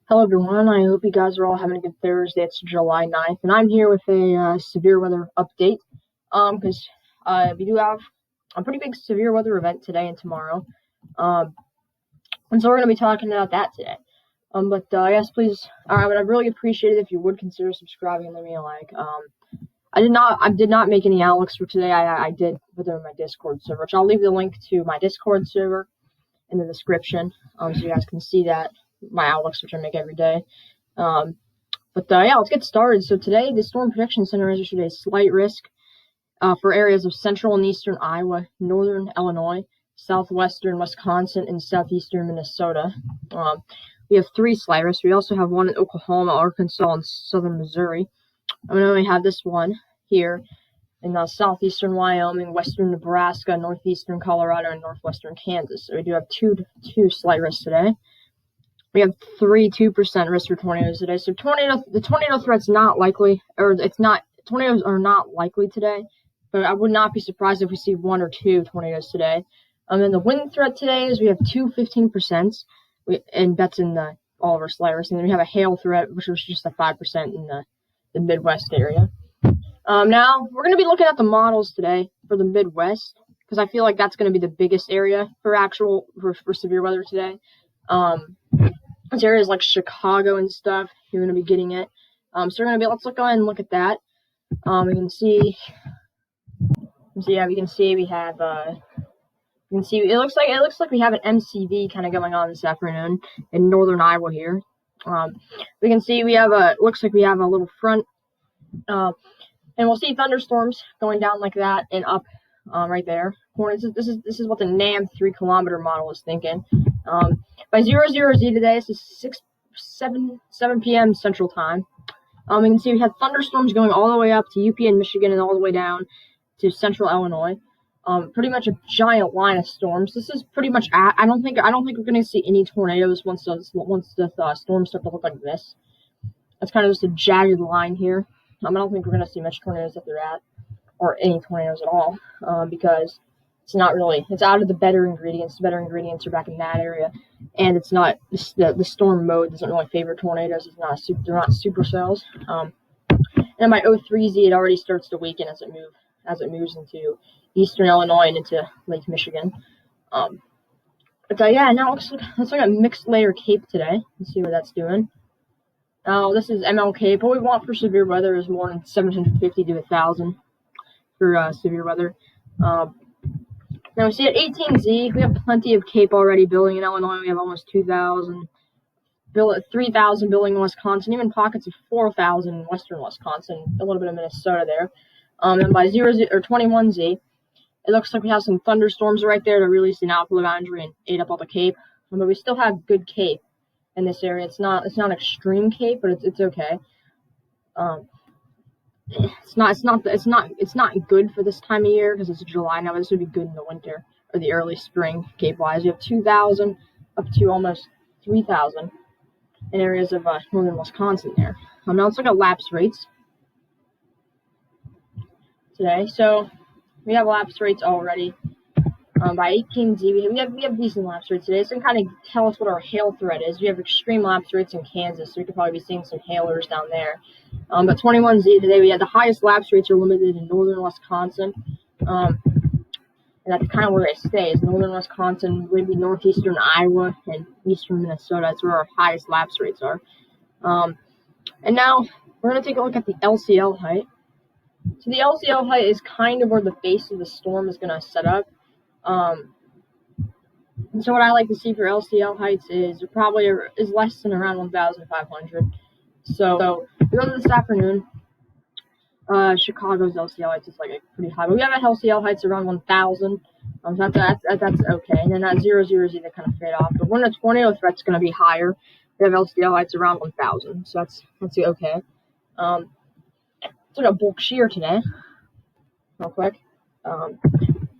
Hello everyone, I hope you guys are all having a good Thursday. It's July 9th, and I'm here with a severe weather update. Because we do have a pretty big severe weather event today and tomorrow. Um, and so we're going to be talking about that today. But yes, please, I would really appreciate it if you would consider subscribing and leaving me a like. I did not make any outlooks for today. I did put them in my Discord server, which I'll leave the link to my Discord server in the description, so you guys can see that my outlooks, which I make every day. Yeah, let's get started. So today, the Storm Protection Center has issued a slight risk for areas of central and eastern Iowa, northern Illinois, southwestern Wisconsin, and southeastern Minnesota. We have 3 slight risks. We also have one in Oklahoma, Arkansas, and southern Missouri. And we only have this one here in southeastern Wyoming, western Nebraska, northeastern Colorado, and northwestern Kansas. So we do have two slight risks today. We have 2% risk for tornadoes today. So the tornado threat's not likely, tornadoes are not likely today, but I would not be surprised if we see 1 or 2 tornadoes today. And the wind threat today is we have 15%, and that's in all of our slight risks. And then we have a hail threat, which was just a 5% in the Midwest area. Now we're going to be looking at the models today for the Midwest, because I feel like that's going to be the biggest area for severe weather today. It's areas like Chicago and stuff, you're going to be getting it. Let's go ahead and look at that. We can see we have, it looks like we have an MCV kind of going on this afternoon in northern Iowa here. We can see looks like we have a little front, and we'll see thunderstorms going down like that and up, right there. This is what the NAM 3-kilometer model is thinking. By 00Z today, this is 7 p.m. Central Time. We can see we have thunderstorms going all the way up to UP and Michigan and all the way down to central Illinois. Pretty much a giant line of storms. This is pretty much I don't think we're going to see any tornadoes once the storms start to look like this. That's kind of just a jagged line here. I don't think we're going to see much tornadoes if they're at, or any tornadoes at all, because it's out of the better ingredients. The better ingredients are back in that area, and it's not the storm mode doesn't really favor tornadoes. They're not supercells. And by 03Z, it already starts to weaken as it moves into eastern Illinois and into Lake Michigan. Now let's look at mixed layer Cape today and see what that's doing. Now this is MLK. What we want for severe weather is more than 750 to 1,000 for severe weather. Now we see at 18Z, we have plenty of Cape already building in Illinois. We have almost 2,000, 3,000 building in Wisconsin, even pockets of 4,000 in western Wisconsin, a little bit of Minnesota there. And by 21Z, it looks like we have some thunderstorms right there to release the outflow boundary and ate up all the Cape. But we still have good Cape in this area. It's not extreme Cape, but it's okay. It's not good for this time of year because it's July now, but this would be good in the winter or the early spring Cape-wise. You have 2,000 up to almost 3,000 in areas of northern Wisconsin there. Now let's look at lapse rates today. So we have lapse rates already. By 18Z, we have decent lapse rates today. So it can kind of tell us what our hail threat is. We have extreme lapse rates in Kansas, so we could probably be seeing some hailers down there. But 21Z today, we had the highest lapse rates are limited in northern Wisconsin. And that's kind of where they stay, is northern Wisconsin, maybe northeastern Iowa, and eastern Minnesota. That's where our highest lapse rates are. And now we're going to take a look at the LCL height. So the LCL height is kind of where the base of the storm is going to set up. And so what I like to see for LCL heights is probably is less than around 1,500. So this afternoon, Chicago's LCL heights is like pretty high, but we have a LCL heights around 1,000. So that's okay. And then that 00Z they kind of fade off. But when the tornado threat's going to be higher, we have LCL heights around 1,000. So that's okay. Let's look at bulk shear today, real quick.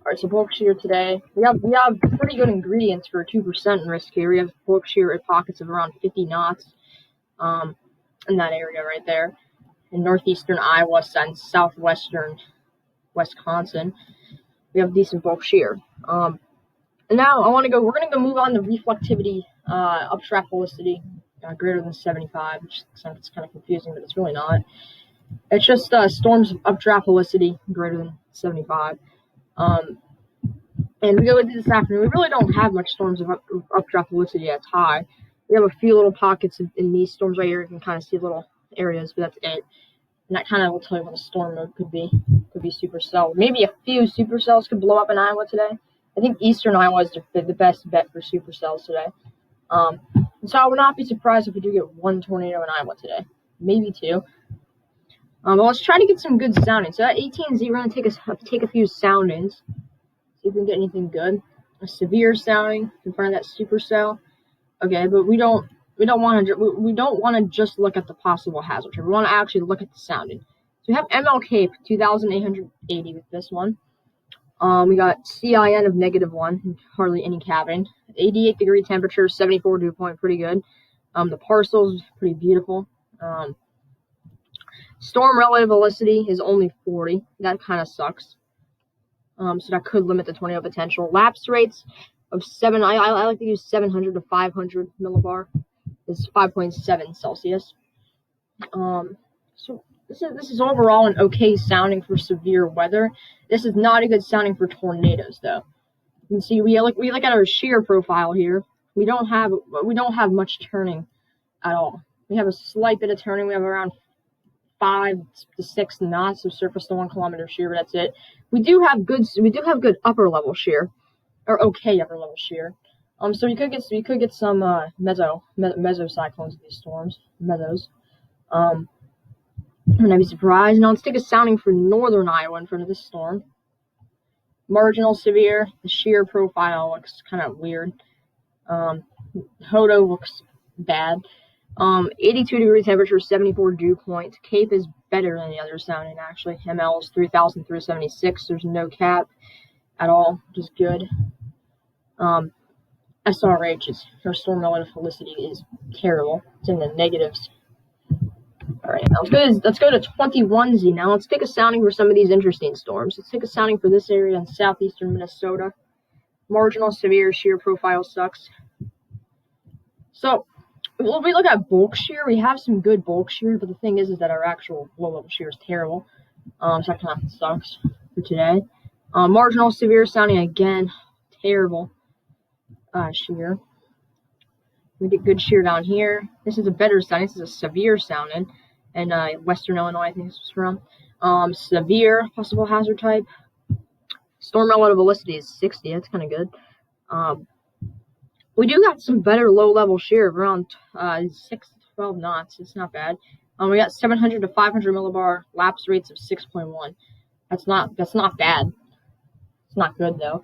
Alright, so bulk shear today, we have pretty good ingredients for 2% risk here. We have bulk shear at pockets of around 50 knots in that area right there. In northeastern Iowa and southwestern Wisconsin, we have decent bulk shear. And now we're going to go move on to reflectivity, updraft velocity, greater than 75, which sounds kind of confusing, but it's really not. It's just storms of updraft velocity greater than 75. And we go into this afternoon. We really don't have much storms of updraft velocity that's high. We have a few little pockets in these storms right here. You can kind of see little areas, but that's it. And that kind of will tell you what a storm mode could be. Could be supercell. Maybe a few supercells could blow up in Iowa today. I think eastern Iowa is the best bet for supercells today. So I would not be surprised if we do get one tornado in Iowa today. Maybe two. But let's try to get some good soundings. So at 18Z, we're going to take a few soundings. See if we can get anything good. A severe sounding in front of that supercell. Okay, but we don't want to just look at the possible hazard. We want to actually look at the sounding. So we have ML Cape 2,880 with this one. We got CIN of -1, hardly any cabin. 88 degree temperature, 74 dew point, pretty good. The parcels pretty beautiful. Storm relative velocity is only 40. That kind of sucks. So that could limit the tornado potential. Lapse rates of 7. I like to use 700 to 500 millibar. It's 5.7 Celsius. So this is overall an okay sounding for severe weather. This is not a good sounding for tornadoes, though. You can see we look at our shear profile here. We don't have much turning at all. We have a slight bit of turning. We have around 5 to 6 knots of surface to 1 kilometer shear, but that's it. We do have good upper level shear, or okay upper level shear. So we could get some mesocyclones in these storms, mesos. I'm gonna be surprised. Now let's take a sounding for northern Iowa in front of this storm. Marginal severe. The shear profile looks kind of weird. Hodo looks bad. 82 degree temperature, 74 dew point. Cape is better than the other sounding, actually. ML is 3,376. There's no cap at all, which is good. SRH is, or storm relative velocity, is terrible. It's in the negatives. Alright, now let's go to 21Z now. Let's take a sounding for some of these interesting storms. Let's take a sounding for this area in southeastern Minnesota. Marginal severe shear profile sucks. So when we look at bulk shear, we have some good bulk shear, but the thing is that our actual low-level shear is terrible. So that kind of sucks for today. Marginal severe sounding, again, terrible shear. We get good shear down here. This is a better sounding. This is a severe sounding. And Western Illinois, I think this is from. Severe possible hazard type. Storm relative velocity is 60. That's kind of good. We do got some better low-level shear of around 6 to 12 knots. It's not bad. We got 700 to 500 millibar lapse rates of 6.1. That's not bad. It's not good though.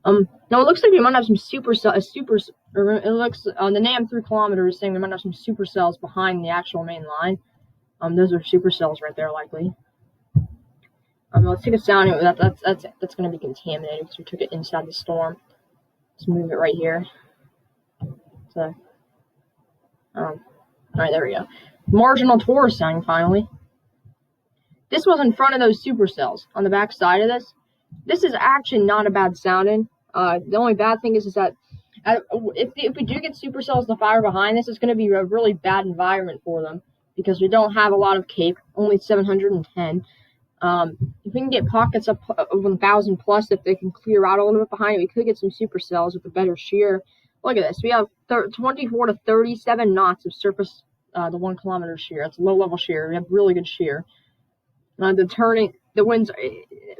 Now it looks like we might have some it looks on the NAM 3 kilometers saying we might have some supercells behind the actual main line. Those are supercells right there, likely. Let's take a sounding. That's going to be contaminated because we took it inside the storm. Let's move it right here. So, all right, there we go. Marginal torus sounding finally. This was in front of those supercells on the back side of this. This is actually not a bad sounding. The only bad thing is that if we do get supercells to fire behind this, it's going to be a really bad environment for them because we don't have a lot of cape, only 710. If we can get pockets up of 1,000 plus, if they can clear out a little bit behind it, we could get some supercells with a better shear. Look at this. We have 24 to 37 knots of surface the 1 kilometer shear. That's low level shear. We have really good shear. The winds,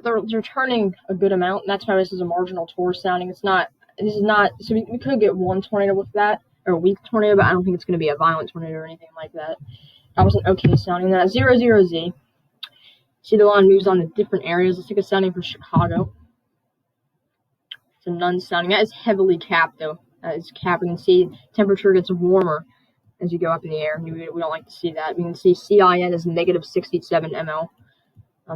they're turning a good amount, and that's why this is a marginal torus sounding. So we could get one tornado with that, or a weak tornado, but I don't think it's going to be a violent tornado or anything like that. That was an okay sounding. That 00Z. See the line moves on to different areas. Let's take a sounding for Chicago. It's a none sounding. That is heavily capped, though. That is capped. You can see temperature gets warmer as you go up in the air. We don't like to see that. We can see CIN is negative 67 ml.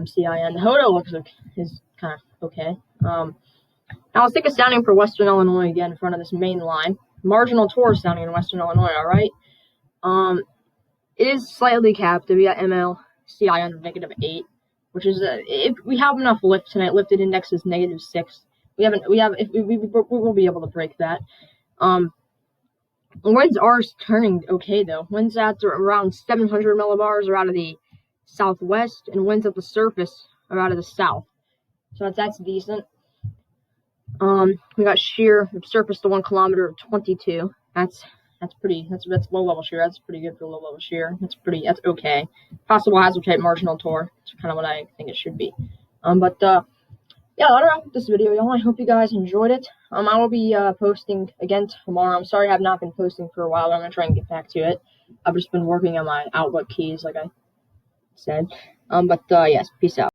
CIN. The Hodo looks like is kind of okay. Now let's take a sounding for Western Illinois again in front of this main line. Marginal torus sounding in Western Illinois, alright? It is slightly capped. We got ML CIN of -8, which is if we have enough lift tonight. Lifted index is -6. We will be able to break that. Winds are turning okay though. Winds at around 700 millibars are out of the southwest, and winds at the surface are out of the south. So that's decent. We got shear surface to 1 kilometer of 22. That's low level shear. That's pretty good for low level shear. That's okay. Possible hazard type marginal torque. That's kind of what I think it should be. Yeah, that'll wrap up this video, y'all. I hope you guys enjoyed it. I will be posting again tomorrow. I'm sorry I have not been posting for a while, but I'm gonna try and get back to it. I've just been working on my Outlook keys, like I said. Yes, peace out.